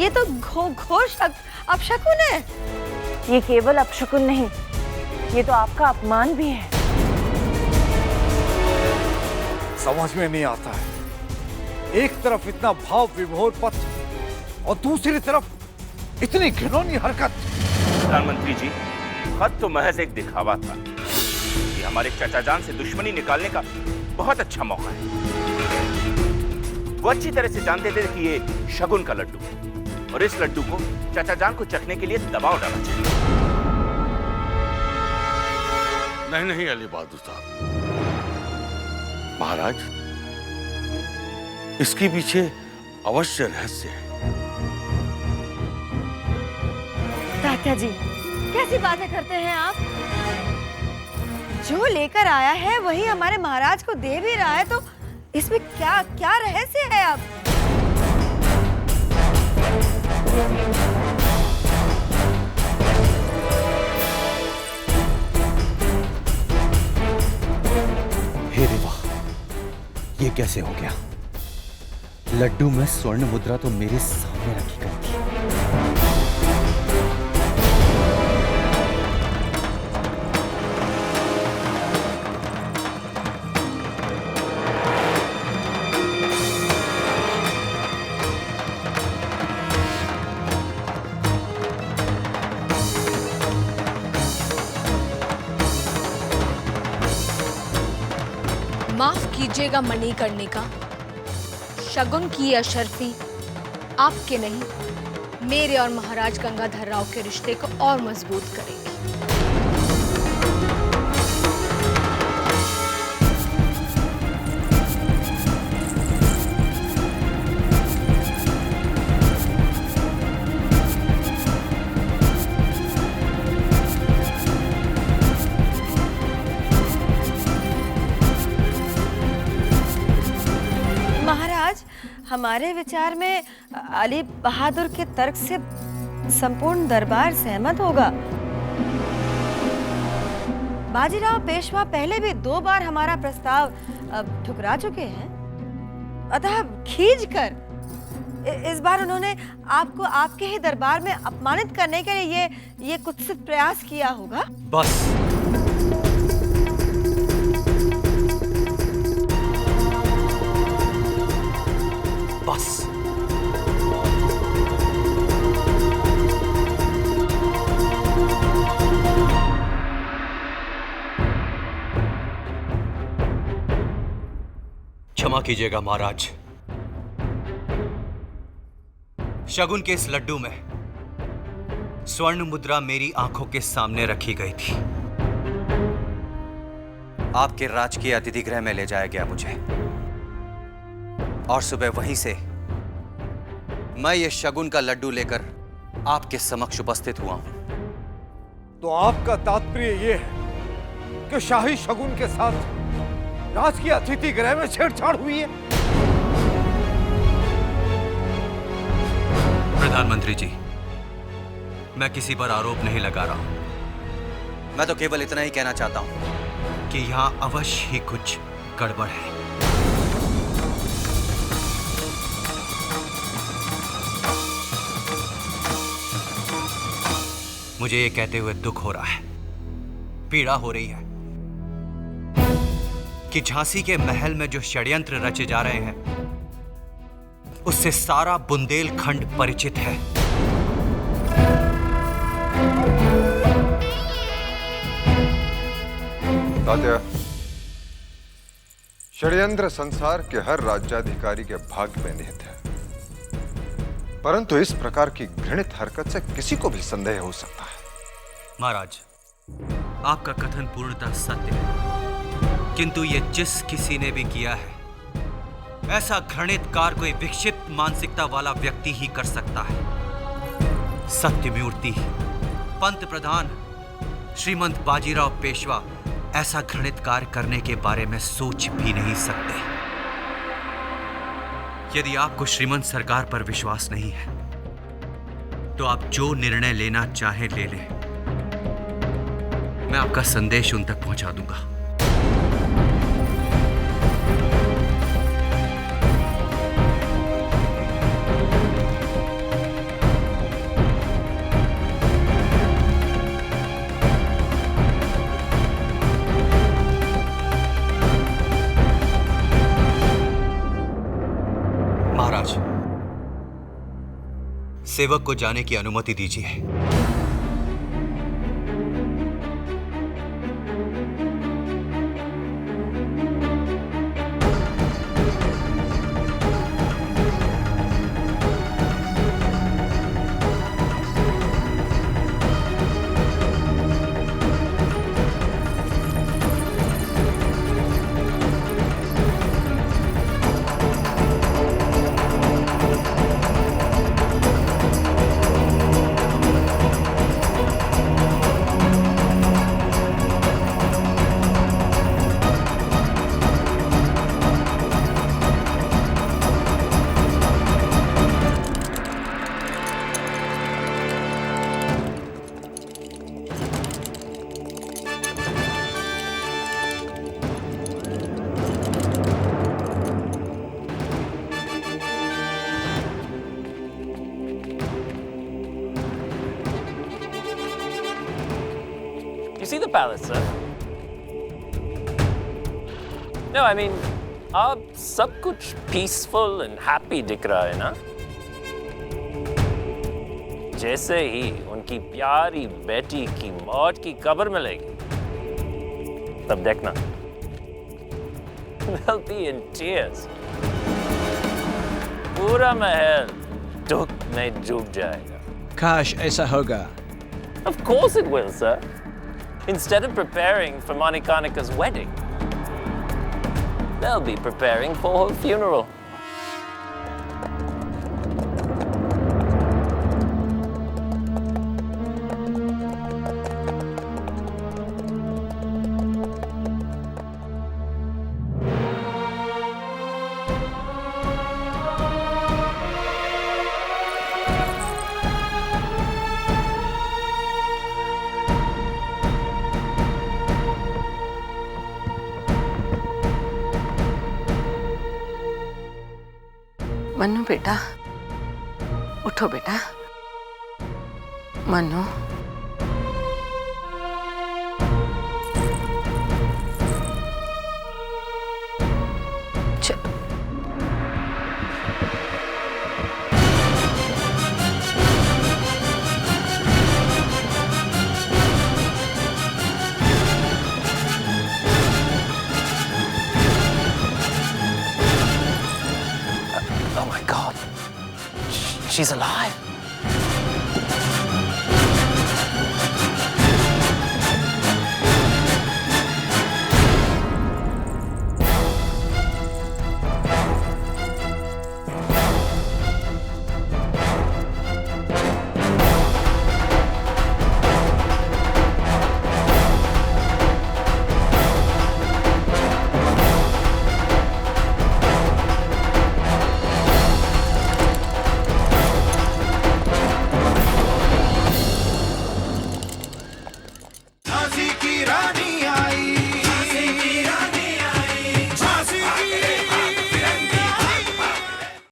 ये तो घोर अपशकुन है। ये केवल अपशकुन नहीं, ये तो आपका अपमान भी है। समझ में नहीं आता है, एक तरफ इतना भाव विभोर पत्र और दूसरी तरफ इतनी घिनौनी हरकत। प्रधानमंत्री जी, खत तो महज एक दिखावा था। ये हमारे चाचा जान से दुश्मनी निकालने का बहुत अच्छा मौका है। वो अच्छी तरह से जानते थे कि ये शगुन का लड्डू है और इस लड्डू को चाचा जान को चखने के लिए दबाव डालना चाहिए। नहीं नहीं अली बहादुर साहब, महाराज, इसके पीछे अवश्य रहस्य है। तात्या जी, कैसी बातें करते हैं आप? जो लेकर आया है वही हमारे महाराज को दे भी रहा है, तो इसमें क्या क्या रहस्य है? आप हे देवा, ये कैसे हो गया? लड्डू में स्वर्ण मुद्रा तो मेरे सामने रखी गई थी। माफ कीजिएगा मणिकर्णिका, शगुन की अशर्फी आपके नहीं, मेरे और महाराज गंगाधर राव के रिश्ते को और मजबूत करेगी। हमारे विचार में अली बहादुर के तर्क से संपूर्ण दरबार सहमत होगा। बाजीराव पेशवा पहले भी 2 बार हमारा प्रस्ताव ठुकरा चुके हैं, अतः खींचकर इस बार उन्होंने आपको आपके ही दरबार में अपमानित करने के लिए ये कुत्सित प्रयास किया होगा। बस बस क्षमा कीजिएगा महाराज, शगुन के इस लड्डू में स्वर्ण मुद्रा मेरी आंखों के सामने रखी गई थी। आपके राजकीय अतिथि गृह में ले जाया गया मुझे, और सुबह वहीं से मैं ये शगुन का लड्डू लेकर आपके समक्ष उपस्थित हुआ हूं। तो आपका तात्पर्य यह है कि शाही शगुन के साथ राजकीय अतिथि गृह में छेड़छाड़ हुई है? प्रधानमंत्री जी, मैं किसी पर आरोप नहीं लगा रहा हूं। मैं तो केवल इतना ही कहना चाहता हूं कि यहां अवश्य ही कुछ गड़बड़ है। मुझे ये कहते हुए दुख हो रहा है, पीड़ा हो रही है कि झांसी के महल में जो षड्यंत्र रचे जा रहे हैं उससे सारा बुंदेलखंड परिचित है। तात्या, षड्यंत्र संसार के हर राज्याधिकारी के भाग्य में निहित है, परंतु इस प्रकार की घृणित हरकत से किसी को भी संदेह हो सकता है। महाराज, आपका कथन पूर्णतः सत्य है, किंतु ये जिस किसी ने भी किया है, ऐसा घृणित कार्य कोई विक्षिप्त मानसिकता वाला व्यक्ति ही कर सकता है। सत्यमूर्ति पंत प्रधान श्रीमंत बाजीराव पेशवा ऐसा घृणित कार्य करने के बारे में सोच भी नहीं सकते। यदि आपको श्रीमंत सरकार पर विश्वास नहीं है तो आप जो निर्णय लेना चाहें ले लें, मैं आपका संदेश उन तक पहुंचा दूंगा। सेवक को जाने की अनुमति दीजिए। You see the palace, sir? No, I mean, अब सब कुछ peaceful and happy दिख रहा है ना? जैसे ही उनकी प्यारी बेटी की मौत की खबर मिलेगी, तब देखना, they'll be in tears. पूरा महल दुख में डूब जाएगा. काश ऐसा होगा. Of course it will, sir. Instead of preparing for Manikarnika's wedding, they'll be preparing for her funeral. Mannu बेटा, उठो बेटा। Mannu, Oh my God, she's alive.